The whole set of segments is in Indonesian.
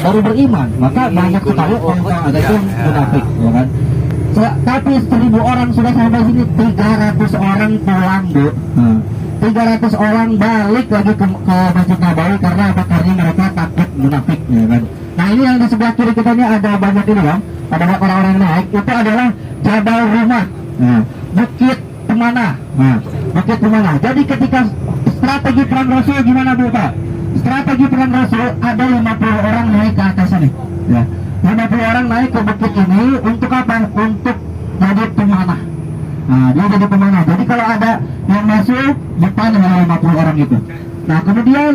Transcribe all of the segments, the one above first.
baru beriman, maka banyak sekali orang yang ada yang munafik, ya kan? Tapi 1000 orang sudah sampai sini, 300 orang pulang, Bu. 300 orang balik lagi ke Masjid Nabawi karena apa? Karena mereka takut munafik, ya kan? Nah, ini yang di sebelah kiri kita ini ada banyak ini, Bang. Ada orang-orang naik, itu adalah Jabal Rumah. Nah, Bukit Pemanah. Nah, Bukit Pemanah. Jadi ketika strategi perang Rasul gimana, Bu, Pak? Strategi perang Rasul ada 50 orang naik ke atas ini, ya. 50 orang naik ke bukit ini untuk apa? Untuk jadi pemanah. Nah, dia jadi pemanah. Jadi kalau ada yang masuk, depan oleh 50 orang itu. Nah, kemudian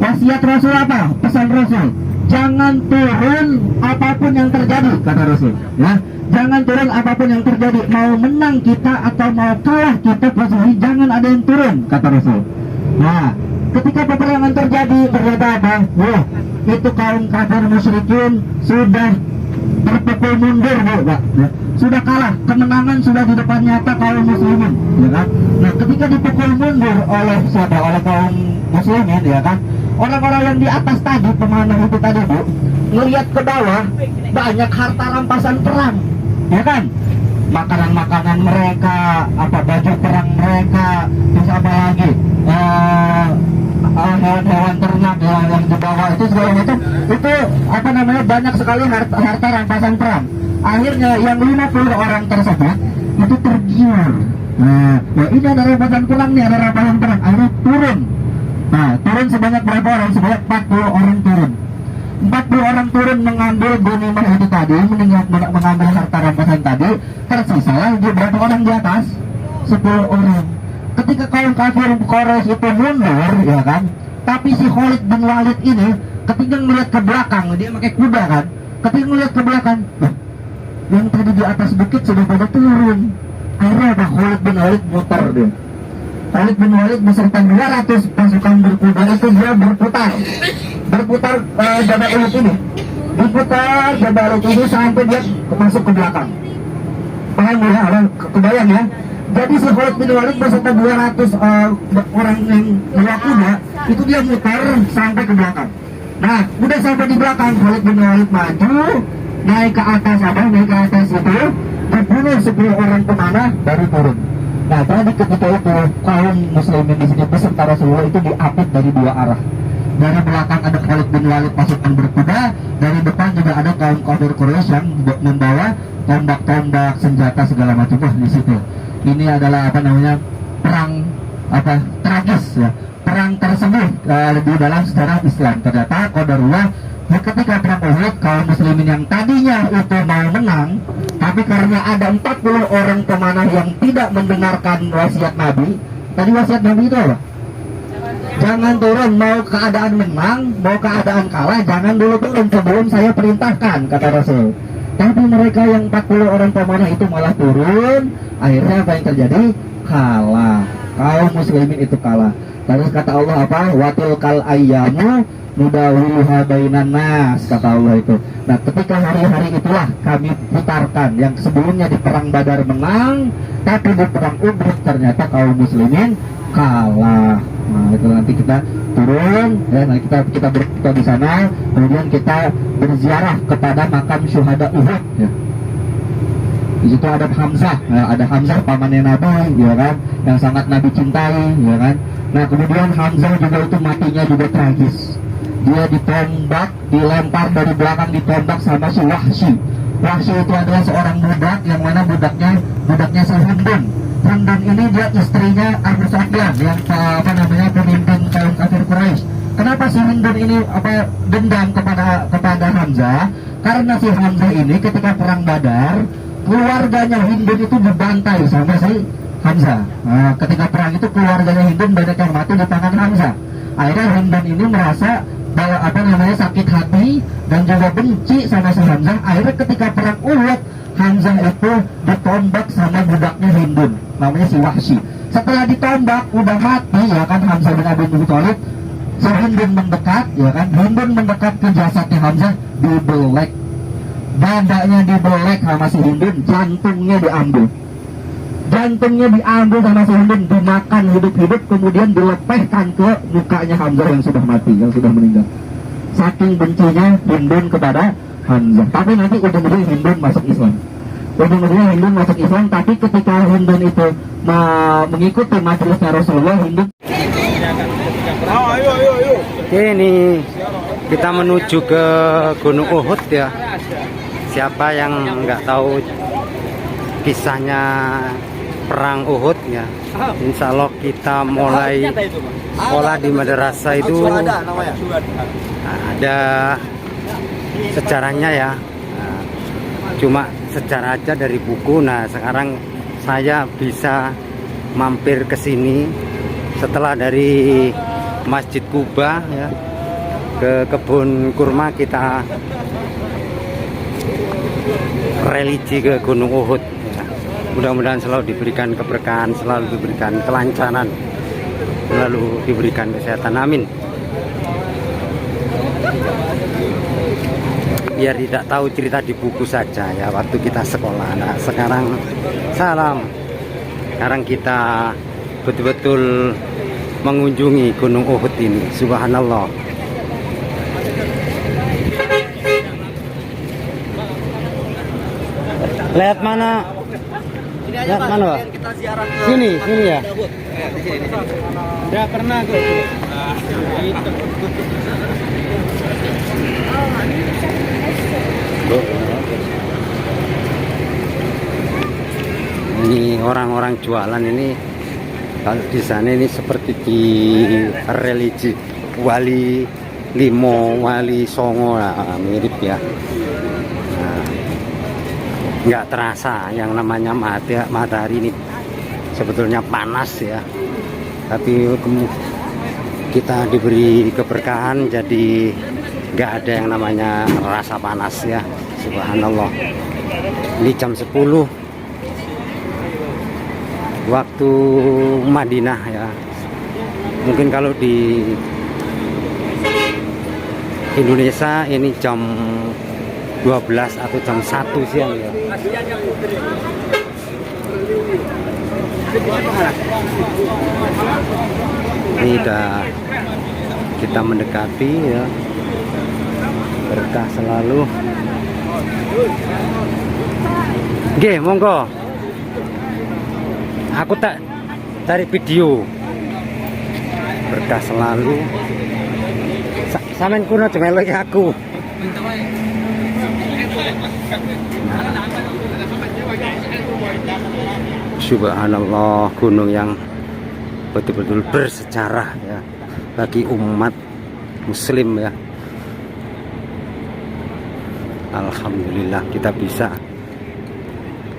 wasiat Rasul apa? Pesan Rasul, jangan turun apapun yang terjadi, kata Rasul, ya. Jangan turun apapun yang terjadi. Mau menang kita atau mau kalah kita, posisi jangan ada yang turun, kata Rasul. Nah, ketika peperangan terjadi, ternyata apa? Wah, itu kaum kafir musyrikin sudah terpukul mundur, Bu, Pak. Ya. Sudah kalah, kemenangan sudah di depan nyata kaum muslimin, ya kan? Nah, ketika dipukul mundur oleh siapa? Oleh kaum muslimin, ya kan? Orang-orang yang di atas tadi, pemanah itu tadi, Bu, melihat ke bawah banyak harta rampasan perang, ya kan? Makanan-makanan mereka, apa baju perang mereka, terus apa lagi? Hewan-hewan ternak yang dibawa itu segala macam, itu apa namanya, banyak sekali harta rampasan perang. Akhirnya yang 50 orang tersebut itu tergiur. Nah, ini ada rampasan perang nih, ada rampasan perang. Akhirnya turun. Nah, turun sebanyak berapa orang? Sebanyak 40 orang turun. 40 orang turun mengambil ghanimah itu tadi, mengambil harta rampasan tadi. Tersisa lagi berapa orang di atas? 10 orang. Ketika kaum kafir Quraisy itu mundur, ya kan? Tapi si Khalid bin Walid ini ketika melihat ke belakang, dia pakai kuda kan? Ketika melihat ke belakang, yang tadi di atas bukit sudah pada turun. Akhirnya apa? Khalid bin Walid muter dia. Khalid bin Walid beserta 200 pasukan berkuda itu dia berputar Jabal Uhud ini. Diputar Jabal Uhud ini sampai dia masuk ke belakang. Paham ya? Kebayang ya? Jadi si Khalid bin Walid beserta 200 orang yang bawa kuda itu dia muter sampai ke belakang. Nah, udah sampai di belakang, Khalid bin Walid maju, naik ke atas itu, dibunuh 10 orang pemanah, baru turun. Nah, tadi ketika itu kaum muslimin di sini beserta Rasulullah itu diapit dari 2 arah. Dari belakang ada Khalid bin Walid pasukan berkuda, dari depan juga ada kaum kafir Quraisy yang membawa tombak-tombak, senjata segala macam. Di situ. Ini adalah apa namanya, perang apa tragis, ya, perang tersebut di dalam sejarah Islam. Ternyata qadarullah, ketika perang Uhud, kaum muslimin yang tadinya itu mau menang, tapi karena ada 40 orang pemanah yang tidak mendengarkan wasiat Nabi. Tadi wasiat Nabi itu apa? Jangan turun, mau keadaan menang, mau keadaan kalah, jangan dulu turun sebelum saya perintahkan, kata Rasul. Tapi mereka yang 40 orang pemanah itu malah turun. Akhirnya apa yang terjadi? Kalah. Kaum muslimin itu kalah. Terus kata Allah apa? Watil kal ayyamu nudawiluha bainan nas, kata Allah itu. Nah, ketika hari-hari itulah kami putarkan. Yang sebelumnya di perang Badar menang, tapi di perang Uhud ternyata kaum muslimin kalah. Nah, itu nanti kita turun, ya, nanti kita berfoto di sana, kemudian kita berziarah kepada makam syuhada Uhud, ya. Di situ ada Hamzah, ya, ada Hamzah pamannya Nabi, ya kan, yang sangat Nabi cintai, ya kan. Nah, kemudian Hamzah juga itu matinya juga tragis. Dia ditombak, dilempar dari belakang, ditombak sama si Wahsy. Wahsy itu adalah seorang budak, yang mana budaknya Hindun. Hindun ini dia istrinya Abu Sufyan, yang apa namanya, pemimpin kaum kafir Quraisy. Kenapa si Hindun ini dendam kepada Hamzah? Karena si Hamzah ini ketika perang Badar, keluarganya Hindun itu dibantai sama si Hamzah. Nah, ketika perang itu keluarganya Hindun banyak yang mati di tangan Hamzah. Akhirnya Hindun ini merasa sakit hati dan juga benci sama si Hamzah. Akhirnya ketika perang Uhud, Hamzah itu ditombak sama budaknya Hindun, namanya si Wahsy. Setelah ditombak udah mati ya kan Hamzah bin Abi Thalib, si Hindun mendekat ya kan, Hindun mendekat ke jasadnya Hamzah, dibelek, dadanya dibelek sama si Hindun, jantungnya diambil. Jantungnya diambil sama si Hindun, dimakan hidup-hidup, kemudian dilepehkan ke mukanya Hamzah yang sudah mati, yang sudah meninggal. Saking bencinya Hindun kepada Hamzah. Tapi nanti ujung-ujungnya Hindun masuk Islam. Ujung-ujungnya Hindun masuk Islam, tapi ketika Hindun itu mengikuti majelisnya Rasulullah, Hindun. Ini kita menuju ke Gunung Uhud ya. Siapa yang nggak tahu kisahnya perang Uhud ya, insya Allah kita mulai sekolah di madrasah itu ada sejarahnya ya. Cuma sejarah aja dari buku. Nah sekarang saya bisa mampir ke sini setelah dari Masjid Kuba ya, ke kebun kurma, kita religi ke Gunung Uhud ya. Mudah-mudahan selalu diberikan keberkahan, selalu diberikan kelancaran, selalu diberikan kesehatan, amin. Biar tidak tahu cerita di buku saja ya waktu kita sekolah. Nah sekarang sekarang kita betul-betul mengunjungi Gunung Uhud ini. Subhanallah. Lihat mana? Lihat mana, Pak? Sini ya. Udah pernah tuh. Ini orang-orang jualan ini, kalau di sana ini seperti di religi Wali Limo, Wali Songo lah, mirip ya. Nah, nggak terasa yang namanya matahari ini sebetulnya panas ya, tapi kita diberi keberkahan jadi nggak ada yang namanya rasa panas ya. Subhanallah. Ini jam 10 waktu Madinah ya. Mungkin kalau di Indonesia ini jam 12 atau jam 1 siang ya. Ini udah kita mendekati ya, berkah selalu. Oke, monggo. Aku tak cari video, berkah selalu. Sampeyan kuno cemelok aku. Subhanallah, gunung yang betul-betul bersejarah ya bagi umat muslim ya. Alhamdulillah kita bisa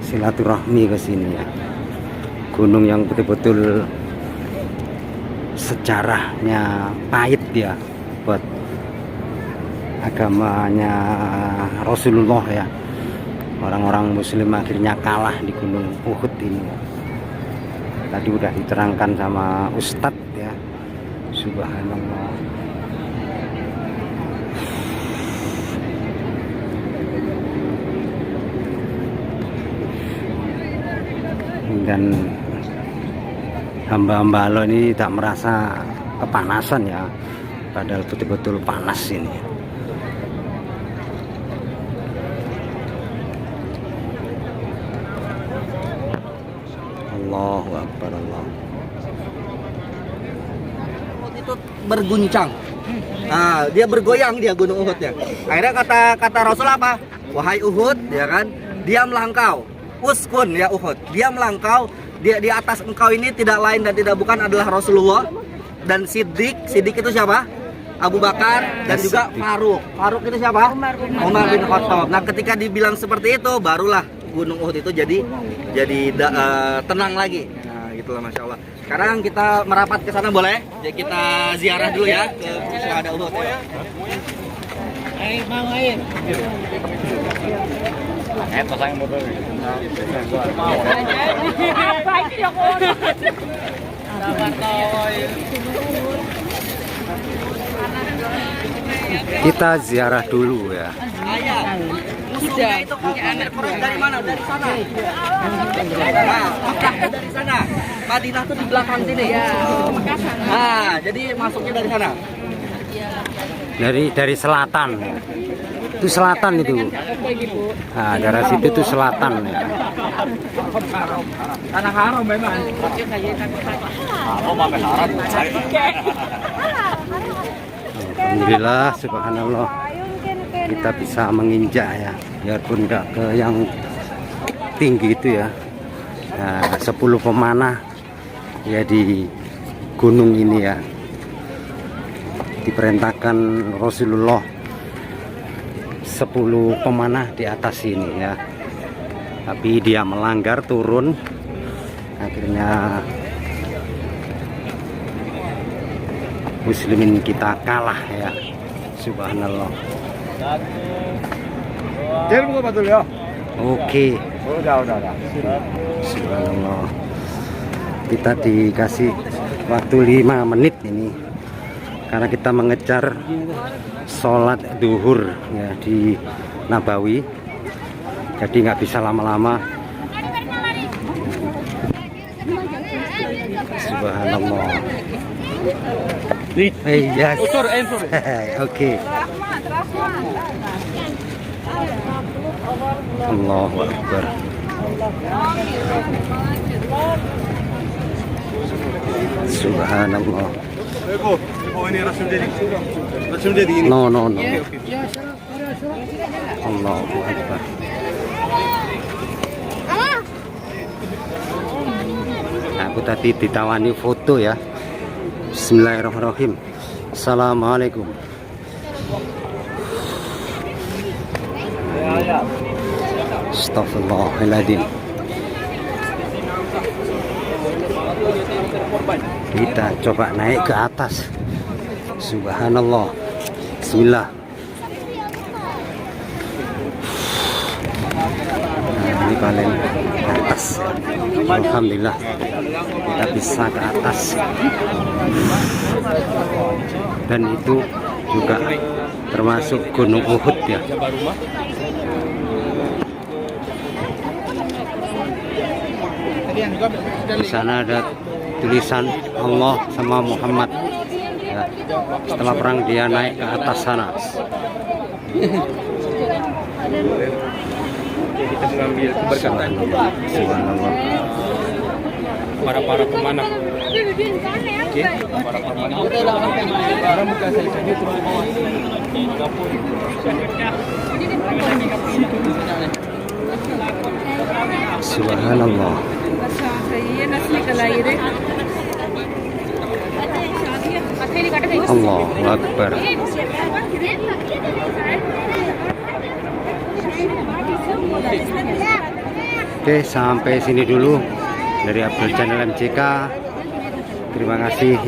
silaturahmi ke sini ya. Gunung yang betul-betul sejarahnya pahit ya buat agamanya Rasulullah ya. Orang-orang muslim akhirnya kalah di Gunung Uhud ini. Tadi udah diterangkan sama Ustadz ya. Subhanallah. Dan hamba-hamba Allah ini tak merasa kepanasan ya, padahal betul-betul panas ini. Allahu Akbar, Allah. Itu berguncang. Nah, dia bergoyang dia Gunung Uhudnya. Akhirnya kata Rasul apa? Wahai Uhud, ya kan? Diamlah engkau. Uskun ya Uhud. Diamlah engkau. Dia di atas engkau ini tidak lain dan tidak bukan adalah Rasulullah dan Siddiq. Siddiq itu siapa? Abu Bakar dan juga Faruk. Faruk itu siapa? Umar bin Khattab. Nah, ketika dibilang seperti itu, barulah Gunung Uhud itu jadi tenang lagi. Nah, gitulah, masya Allah. Sekarang kita merapat ke sana boleh? Jadi kita ziarah dulu ya ke syuhada Uhud ya. Kita ziarah dulu ya. Musuhnya itu dari mana? Dari sana. Nah, Mekahnya dari sana. Madinah tuh di belakang sini. Nah, jadi masuknya dari sana. Dari selatan. Itu selatan itu. Nah, daerah situ itu selatan ya. Tanah haram memang. Alhamdulillah, subhanallah, kita bisa menginjak ya, biarpun nggak ke yang tinggi itu ya. Nah, 10 pemanah ya di gunung ini ya, diperintahkan Rasulullah 10 pemanah di atas ini ya, tapi dia melanggar turun, akhirnya muslimin kita kalah ya, subhanallah. Oke. Udah. Subhanallah. Kita dikasih waktu 5 menit ini karena kita mengejar sholat duhur ya di Nabawi, jadi nggak bisa lama-lama. Subhanallah. Yes. Oke. Allahu Akbar. Subhanallah. No. Allahu Akbar. Aku tadi ditawani foto ya. Bismillahirrahmanirrahim. Assalamualaikum. Astagfirullahaladzim. Kita coba naik ke atas. Subhanallah. Bismillah. Nah, ini paling atas. Alhamdulillah kita bisa ke atas. Dan itu juga termasuk Gunung Uhud ya. Di sana ada tulisan Allah sama Muhammad ya. Setelah perang dia naik ke atas sana. Kita mengambil keberkatan. Subhanallah. Para pemanah. Oke, para pemanah. Para muka saya saja terus. Subhanallah. Allahu Akbar. Oke, sampai sini dulu dari Abdul Channel MCK. Terima kasih.